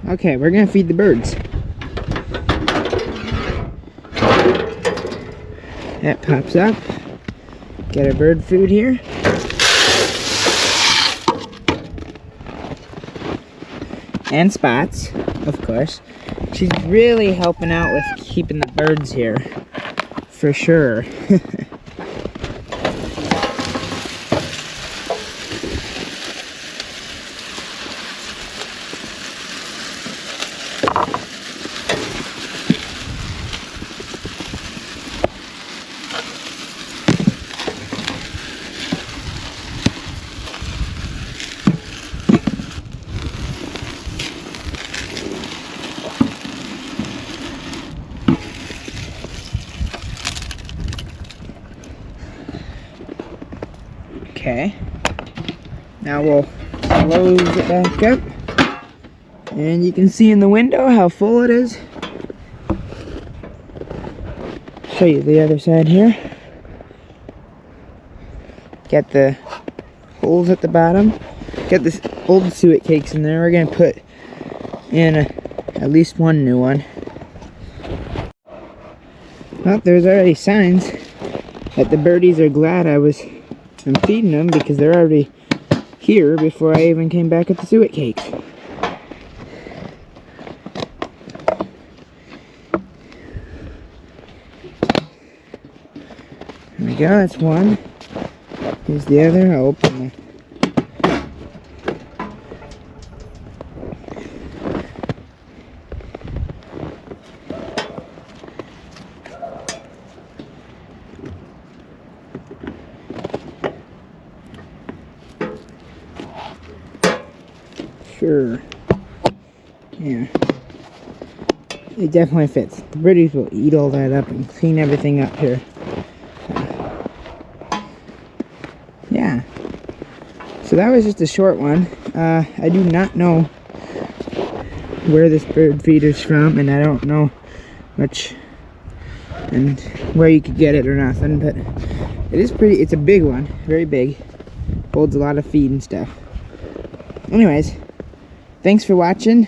Okay, we're gonna feed the birds. That pops up. Get our bird food here. And Spots, of course. She's really helping out with keeping the birds here. For sure. Okay, now we'll close it back up, and you can see in the window how full it is. Show you the other side here. Get the holes at the bottom. Get this old suet cakes in there. We're gonna put in at least one new one. Well, there's already signs that the birdies are glad I'm feeding them, because they're already here before I even came back with the suet cakes. There we go, that's one. Here's the other. I'll open the... Sure. Yeah. It definitely fits. The birdies will eat all that up and clean everything up here. Yeah. So that was just a short one. I do not know where this bird feeder's from, and I don't know much and where you could get it or nothing, but it is pretty. It's a big one. Very big. Holds a lot of feed and stuff. Anyways. Thanks for watching.